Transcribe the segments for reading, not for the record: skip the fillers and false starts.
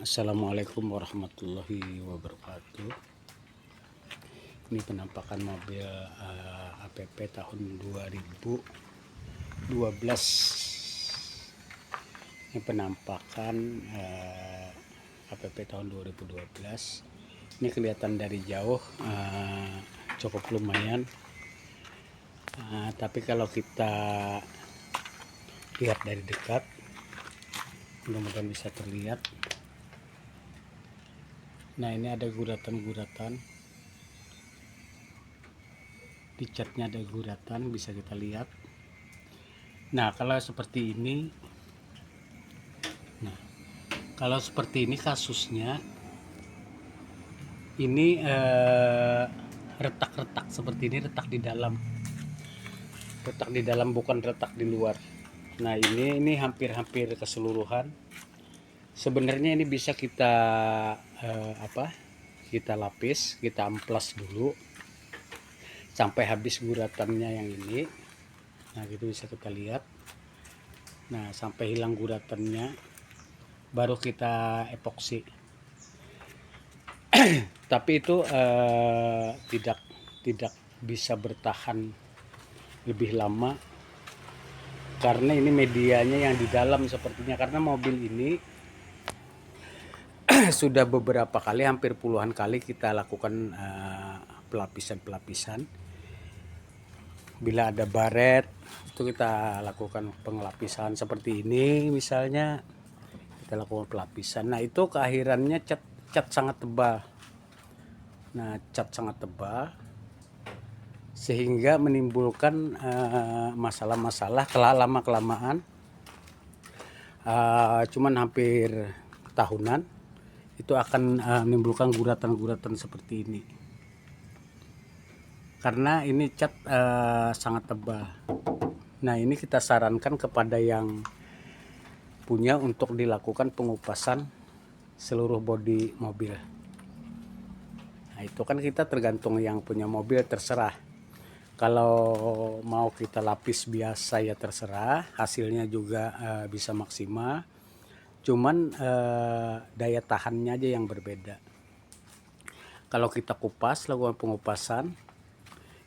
Assalamualaikum warahmatullahi wabarakatuh. Ini penampakan mobil APP tahun 2012. Ini penampakan APP tahun 2012. Ini kelihatan dari jauh cukup lumayan. Tapi kalau kita lihat dari dekat, mudah-mudahan bisa terlihat. Nah, ini ada guratan-guratan. Di catnya ada guratan, bisa kita lihat. Nah, kalau seperti ini, kasusnya, ini retak-retak seperti ini, retak di dalam, bukan retak di luar. Nah, ini hampir keseluruhan. Sebenarnya ini bisa kita kita lapis, kita amplas dulu sampai habis guratannya yang ini. Nah, gitu bisa kita lihat. Nah, sampai hilang guratannya baru kita epoksi. Tapi itu tidak bisa bertahan lebih lama karena ini medianya yang di dalam sepertinya, karena mobil ini sudah beberapa kali, hampir puluhan kali kita lakukan pelapisan. Bila ada baret itu kita lakukan pengelapisan seperti ini, misalnya kita lakukan pelapisan. Nah, itu keakhirannya cat sangat tebal. Nah, cat sangat tebal sehingga menimbulkan masalah-masalah lama kelamaan, cuman hampir tahunan itu akan menimbulkan guratan-guratan seperti ini karena ini cat sangat tebal. Nah, ini kita sarankan kepada yang punya untuk dilakukan pengupasan seluruh bodi mobil. Nah, itu kan kita tergantung yang punya mobil, terserah. Kalau mau kita lapis biasa ya terserah, hasilnya juga bisa maksimal. Cuman daya tahannya aja yang berbeda. Kalau kita kupas, lakukan pengupasan,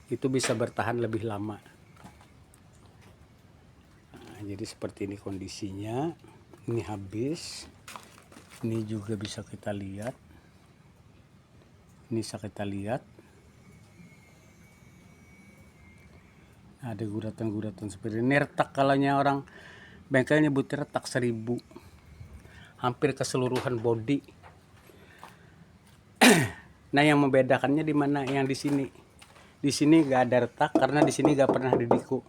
itu bisa bertahan lebih lama. Nah, jadi seperti ini kondisinya. Ini habis. Ini juga bisa kita lihat. Ini bisa kita lihat. Ada guratan-guratan seperti ini. Retak, kalanya orang bengkel nyebutnya retak 1000. Hampir keseluruhan bodi. Nah, yang membedakannya di mana? Yang di sini. Di sini nggak ada retak karena di sini nggak pernah didiku.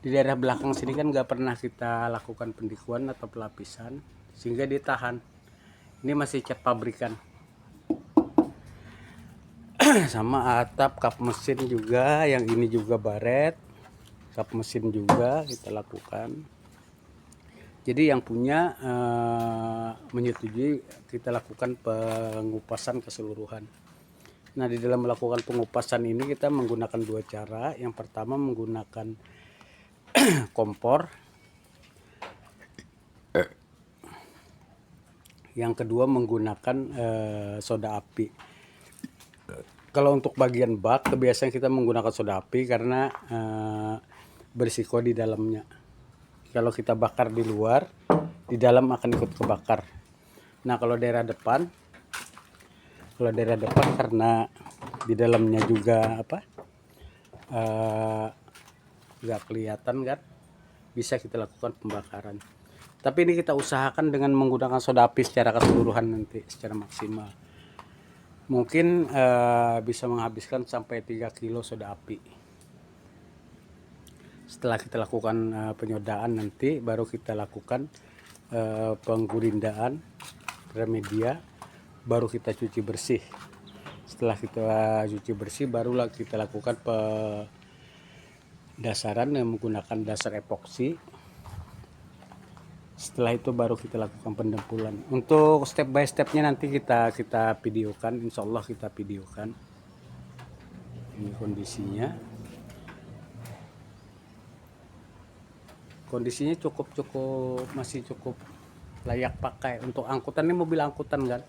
Di daerah belakang sini kan nggak pernah kita lakukan pendikuan atau pelapisan, sehingga ditahan. Ini masih cat pabrikan. Sama atap, kap mesin juga, yang ini juga baret, kap mesin juga kita lakukan. Jadi yang punya menyetujui kita lakukan pengupasan keseluruhan. Nah, di dalam melakukan pengupasan ini kita menggunakan dua cara. Yang pertama menggunakan kompor. Yang kedua menggunakan soda api. Kalau untuk bagian bak, kebiasaan kita menggunakan soda api karena berisiko di dalamnya. Kalau kita bakar di luar, di dalam akan ikut kebakar. Nah, kalau daerah depan karena di dalamnya juga nggak kelihatan kan, bisa kita lakukan pembakaran. Tapi ini kita usahakan dengan menggunakan soda api secara keseluruhan nanti, secara maksimal. Mungkin bisa menghabiskan sampai 3 kilo soda api. Setelah kita lakukan penyodaan, nanti baru kita lakukan penggurindaan remedia, baru kita cuci bersih. Setelah kita cuci bersih, barulah kita lakukan pendasaran yang menggunakan dasar epoksi. Setelah itu baru kita lakukan pendempulan. Untuk step by stepnya nanti kita videokan, insya Allah kita videokan. Ini kondisinya masih cukup layak pakai. Untuk angkutan, ini mobil angkutan kan,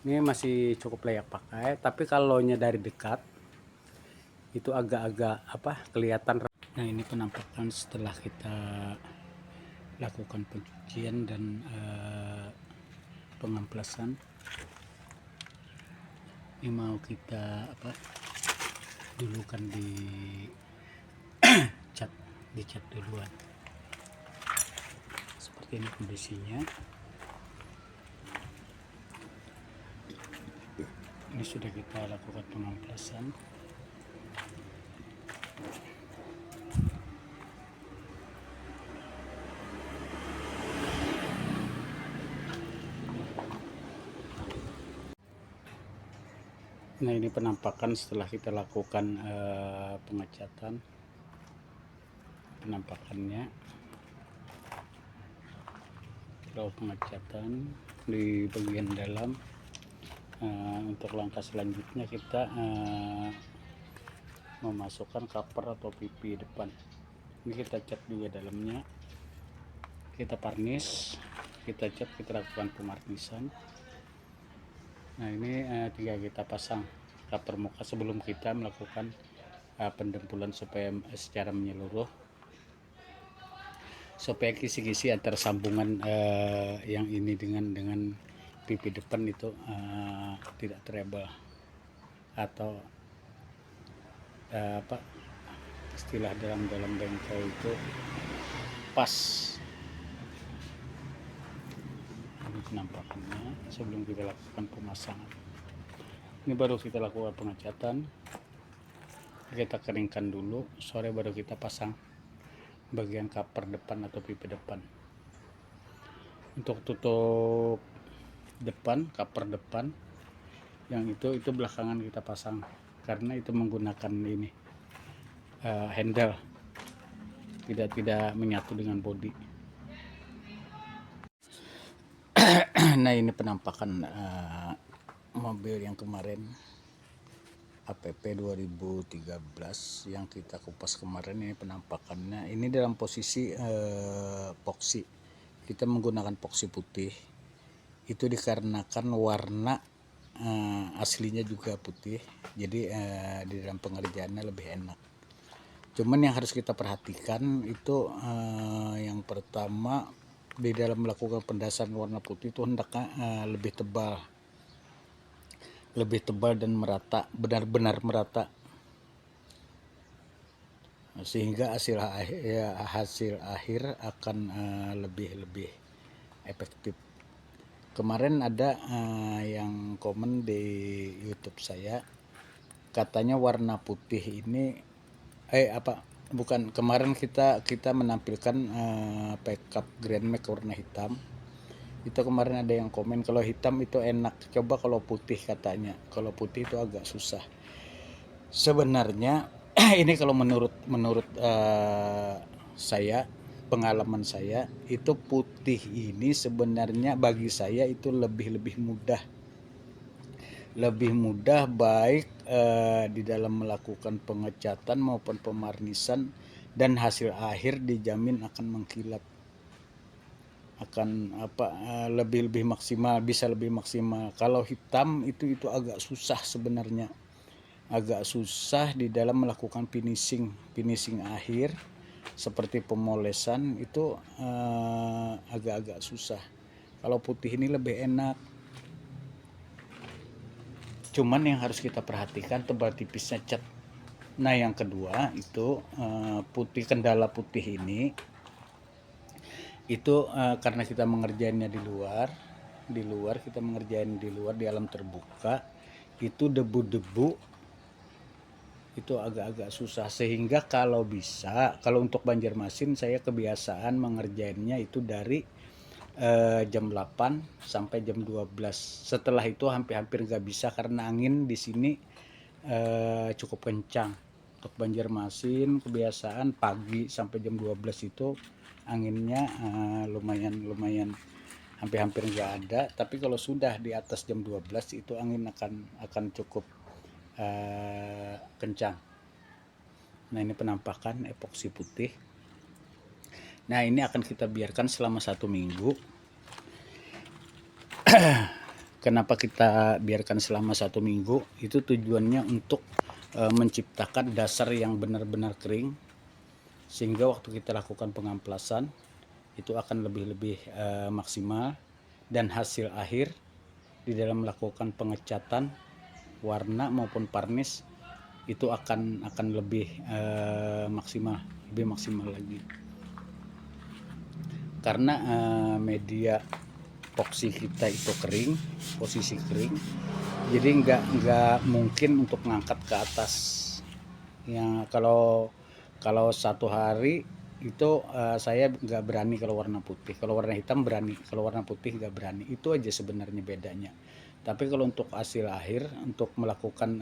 ini masih cukup layak pakai. Tapi kalau nya dari dekat itu agak-agak kelihatan. Nah, ini penampakan setelah kita lakukan pencucian dan pengamplasan. Ini mau kita dulukan di cat duluan. Seperti ini kondisinya. Ini sudah kita lakukan pengamplasan. Nah, ini penampakan setelah kita lakukan pengecatan. Penampakannya kalau pengecatan di bagian dalam. Untuk langkah selanjutnya kita memasukkan cover atau pipi depan. Ini kita cat juga dalamnya, kita varnish, kita cat, kita lakukan pemarnisan. Nah, ini tinggal kita pasang cover muka sebelum kita melakukan pendempulan supaya secara menyeluruh, supaya kisi-kisi antar sambungan yang ini dengan pipi depan itu tidak trouble, atau istilah dalam bengkel itu pas. Ini penampakannya sebelum kita lakukan pemasangan. Ini baru kita lakukan pengecatan, kita keringkan dulu, sore baru kita pasang bagian cover depan atau pipi depan. Untuk tutup depan, cover depan yang itu belakangan kita pasang, karena itu menggunakan ini handle, tidak menyatu dengan bodi. Nah, ini penampakan mobil yang kemarin APP 2013 yang kita kupas kemarin. Ini penampakannya, ini dalam posisi epoksi. Kita menggunakan epoksi putih itu dikarenakan warna aslinya juga putih, jadi di dalam pengerjaannya lebih enak. Cuman yang harus kita perhatikan itu yang pertama, di dalam melakukan pendasaran warna putih itu hendaknya lebih tebal dan merata, benar-benar merata, sehingga hasil akhir akan lebih efektif. Kemarin ada yang komen di YouTube saya, katanya warna putih ini kemarin kita menampilkan pickup Grand Max warna hitam. Itu kemarin ada yang komen kalau hitam itu enak, coba kalau putih katanya. Kalau putih itu agak susah. Sebenarnya ini kalau menurut saya, pengalaman saya, itu putih ini sebenarnya bagi saya itu lebih mudah baik di dalam melakukan pengecatan maupun pemarnisan, dan hasil akhir dijamin akan mengkilap, akan lebih maksimal, bisa lebih maksimal. Kalau hitam itu agak susah sebenarnya, agak susah di dalam melakukan finishing akhir seperti pemolesan itu agak-agak susah. Kalau putih ini lebih enak. Cuman yang harus kita perhatikan tebal tipisnya cat. Nah, yang kedua itu kendala putih ini itu karena kita mengerjainnya di luar kita mengerjain di luar, di alam terbuka, itu debu-debu itu agak-agak susah. Sehingga kalau untuk Banjarmasin saya kebiasaan mengerjainnya itu dari jam 8 sampai jam 12. Setelah itu hampir nggak bisa karena angin di sini cukup kencang. Untuk Banjarmasin kebiasaan pagi sampai jam 12 itu anginnya lumayan hampir nggak ada. Tapi kalau sudah di atas jam 12 itu angin akan cukup kencang. Nah, ini penampakan epoksi putih. Nah, ini akan kita biarkan selama 1 minggu. Kenapa kita biarkan selama 1 minggu? Itu tujuannya untuk menciptakan dasar yang benar-benar kering, sehingga waktu kita lakukan pengamplasan itu akan lebih maksimal, dan hasil akhir di dalam melakukan pengecatan warna maupun varnish itu akan lebih maksimal lagi, karena media epoxy kita itu kering, posisi kering, jadi nggak mungkin untuk ngangkat ke atas. Ya, kalau 1 hari itu saya nggak berani kalau warna putih. Kalau warna hitam berani, kalau warna putih nggak berani. Itu aja sebenarnya bedanya. Tapi kalau untuk hasil akhir, untuk melakukan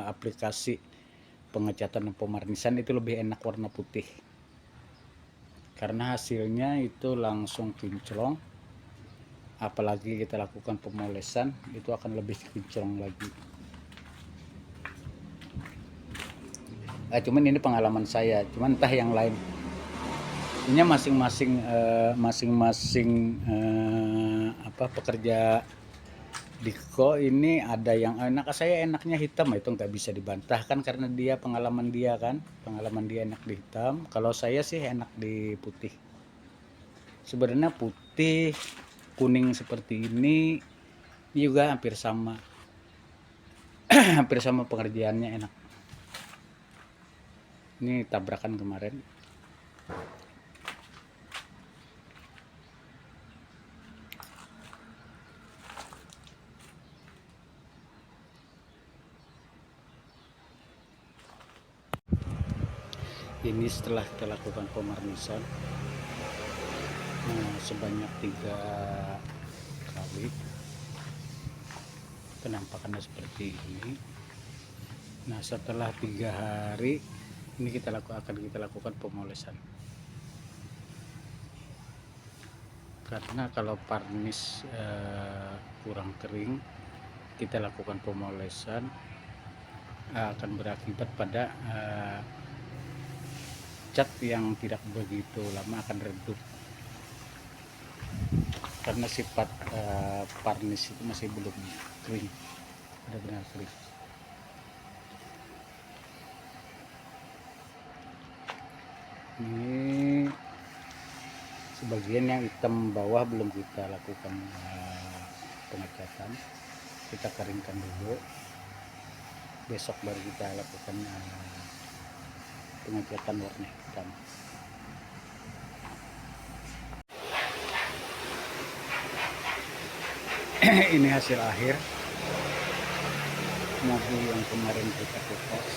aplikasi pengecatan dan pemarnisan, itu lebih enak warna putih, karena hasilnya itu langsung kinclong. Apalagi kita lakukan pemolesan, itu akan lebih kinclong lagi. Cuman ini pengalaman saya, cuman entah yang lain. Ini masing-masing pekerja Diko ini ada yang saya enaknya hitam, itu nggak bisa dibantah kan, karena dia pengalaman dia enak di hitam. Kalau saya sih enak di putih. Sebenarnya putih, kuning seperti ini juga hampir sama hampir sama pengerjaannya, enak. Ini tabrakan kemarin. Ini setelah kita lakukan pemarnisan sebanyak 3 kali, penampakannya seperti ini. Nah, setelah 3 hari ini akan kita lakukan pemolesan, karena kalau varnish kurang kering, kita lakukan pemolesan akan berakibat pada cat yang tidak begitu lama akan redup, karena sifat varnish itu masih belum kering, benar-benar kering. Ini sebagian yang hitam bawah belum kita lakukan pengecatan, kita keringkan dulu, besok baru kita lakukan pengecatan warna hitam. Ini hasil akhir mobil yang kemarin kita kupas.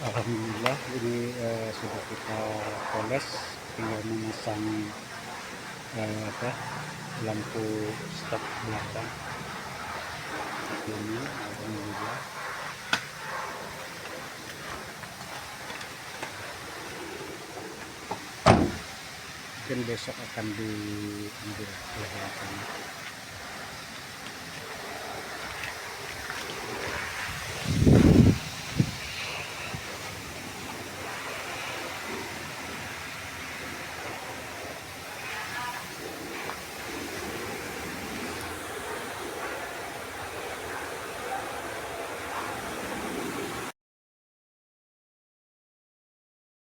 Alhamdulillah ini sudah kita poles, tinggal memasang lampu stop belakang ini. Alhamdulillah. Mungkin besok akan diambil oleh belakang.